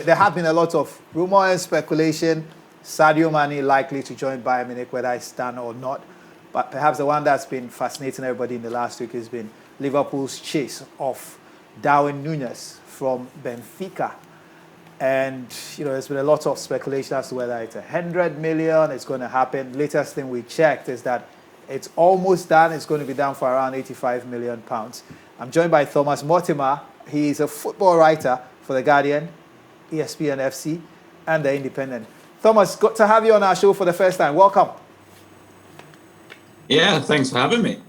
There have been a lot of rumor and speculation. Sadio Mane likely to join Bayern Munich, whether it's done or not. But perhaps the one that's been fascinating everybody in the last week has been Liverpool's chase of Darwin Nunez from Benfica. And, there's been a lot of speculation as to whether it's 100 million, it's going to happen. Latest thing we checked is that it's almost done. It's going to be done for around 85 million pounds. I'm joined by Tomasz Mortimer. He is a football writer for The Guardian, ESPN FC, and The Independent. Tomasz, good to have you on our show for the first time. Welcome. Yeah, thanks for having me.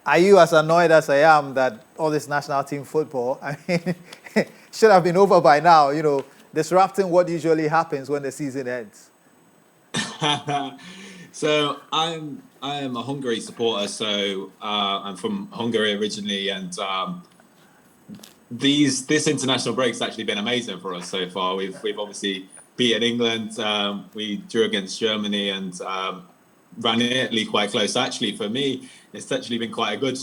Are you as annoyed as I am that all this national team football, I mean, should have been over by now, disrupting what usually happens when the season ends? So I am a Hungary supporter. So I'm from Hungary originally, and this international break's actually been amazing for us so far. We've obviously beaten England. We drew against Germany and ran Italy quite close. Actually, for me, it's actually been quite a good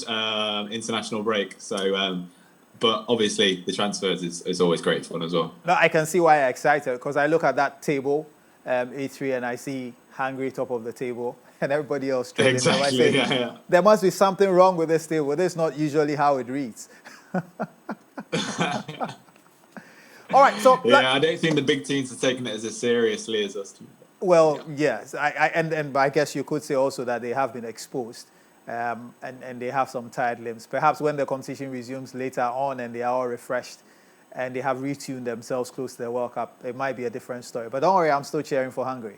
international break. So, but obviously the transfers is always great fun as well. No, I can see why you're excited, because I look at that table, A3, and I see Hungary top of the table and everybody else struggling. Exactly, yeah. There must be something wrong with this table. This is not usually how it reads. All right, so I don't think the big teams are taking it as seriously as us. Well, yes, and I guess you could say also that they have been exposed, and they have some tired limbs. Perhaps when the competition resumes later on and they are all refreshed and they have retuned themselves close to the World Cup, it might be a different story. But don't worry, I'm still cheering for Hungary.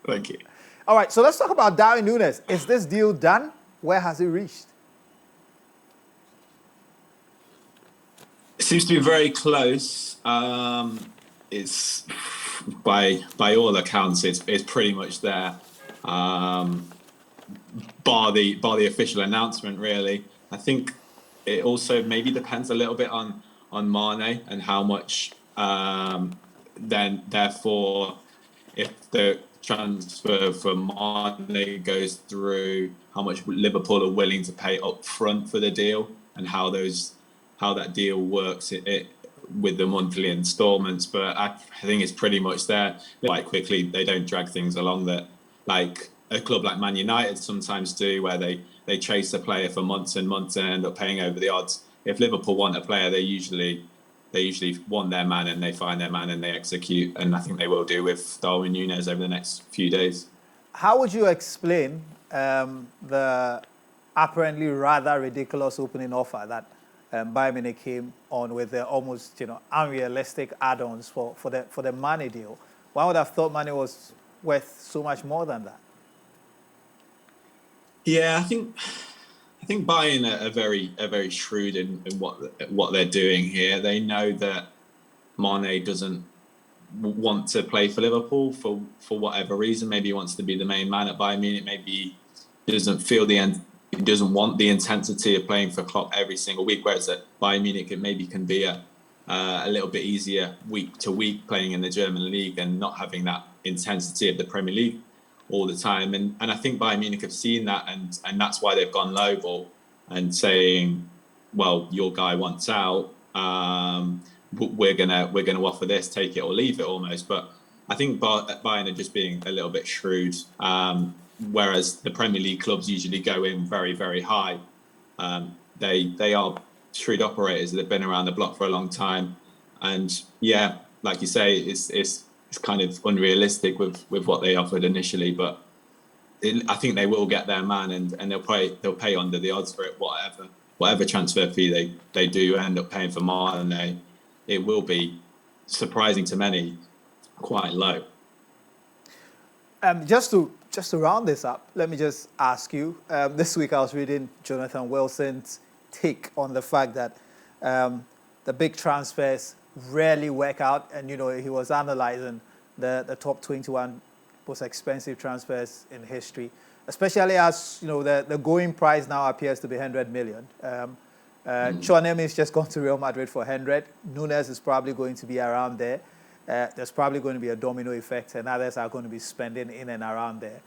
Thank you. All right, so let's talk about Darwin Nunez. Is this deal done? Where has it reached? It seems to be very close. It's by all accounts, it's pretty much there. Bar the official announcement, really. I think it also maybe depends a little bit on Mane and how much. Then therefore, if the transfer for Mane goes through, how much Liverpool are willing to pay up front for the deal, and how that deal works with the monthly installments. But I think it's pretty much there quite quickly. They don't drag things along that like a club like Man United sometimes do, where they chase a player for months and months and end up paying over the odds. If Liverpool want a player, they usually want their man, and they find their man and they execute. And I think they will do with Darwin Nunez over the next few days. How would you explain the apparently rather ridiculous opening offer that Bayern Munich came on with the almost unrealistic add-ons for the Mane deal? One would have thought Mane was worth so much more than that. Yeah, I think Bayern are very shrewd in what they're doing here. They know that Mane doesn't want to play for Liverpool for whatever reason. Maybe he wants to be the main man at Bayern Munich. Maybe he doesn't feel he doesn't want the intensity of playing for Klopp every single week, whereas at Bayern Munich it maybe can be a little bit easier week to week playing in the German league and not having that intensity of the Premier League all the time. And I think Bayern Munich have seen that, and that's why they've gone lowball and saying, well, your guy wants out. We're gonna offer this, take it or leave it almost. But I think Bayern are just being a little bit shrewd. Whereas the Premier League clubs usually go in very, very high. They are shrewd operators that have been around the block for a long time. And yeah, like you say, it's kind of unrealistic with what they offered initially. But I think they will get their man, and they'll pay under the odds for it. Whatever transfer fee they do end up paying for Mane, it will be surprising to many, quite low. Just to round this up, let me just ask you. This week I was reading Jonathan Wilson's take on the fact that the big transfers rarely work out, and he was analyzing the top 21 most expensive transfers in history, especially as the going price now appears to be 100 million. Chouameni is just gone to Real Madrid for 100. Nunez is probably going to be around there. There's probably going to be a domino effect, and others are going to be spending in and around there.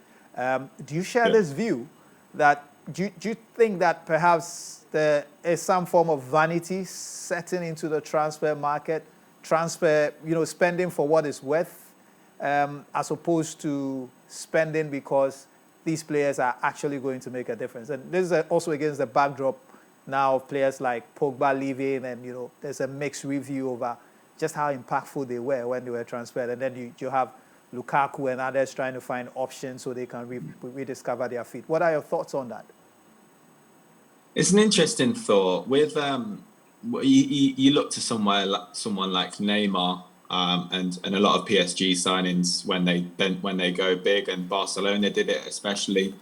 Do you share this view that do you think that perhaps there is some form of vanity setting into the transfer market? Transfer, spending for what it's worth, as opposed to spending because these players are actually going to make a difference. And this is also against the backdrop now of players like Pogba leaving, and there's a mixed review over just how impactful they were when they were transferred. And then you have Lukaku and others trying to find options so they can rediscover their feet. What are your thoughts on that? It's an interesting thought. With you look to someone like Neymar, and a lot of PSG signings when they go big, and Barcelona did it especially.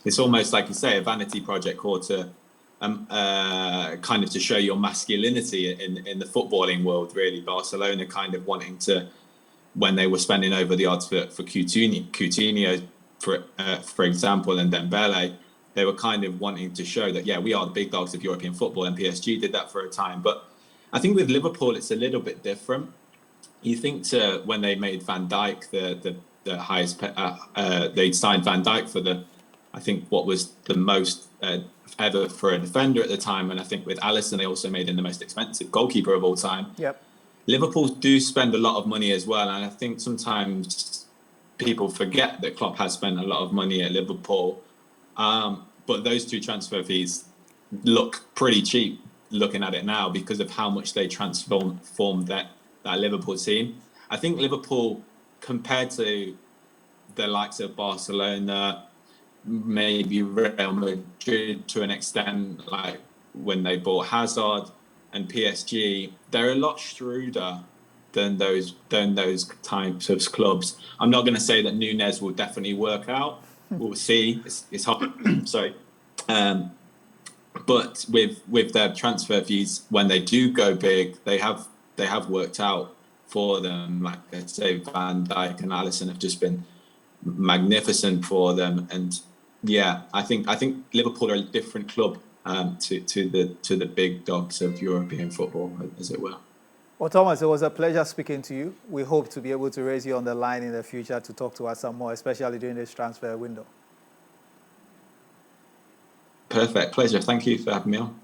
It's almost like you say a vanity project, or to kind of to show your masculinity in the footballing world. Really, Barcelona kind of wanting to, when they were spending over the odds for Coutinho, for example, and Dembele, they were kind of wanting to show that, yeah, we are the big dogs of European football, and PSG did that for a time. But I think with Liverpool, it's a little bit different. You think to when they made Van Dijk the highest, they signed Van Dijk for I think what was the most ever for a defender at the time. And I think with Alisson, they also made him the most expensive goalkeeper of all time. Yep. Liverpool do spend a lot of money as well. And I think sometimes people forget that Klopp has spent a lot of money at Liverpool. But those two transfer fees look pretty cheap looking at it now because of how much they transformed that Liverpool team. I think Liverpool, compared to the likes of Barcelona, maybe Real Madrid to an extent, like when they bought Hazard, and PSG, they're a lot shrewder than those types of clubs. I'm not going to say that Nunez will definitely work out. We'll see. It's hard. Sorry. But with their transfer fees, when they do go big, they have worked out for them. Like, let's say Van Dijk and Alisson have just been magnificent for them. And yeah, I think Liverpool are a different club to the big dogs of European football, as it were. Well, Tomasz, it was a pleasure speaking to you. We hope to be able to raise you on the line in the future to talk to us some more, especially during this transfer window. Perfect. Pleasure. Thank you for having me on.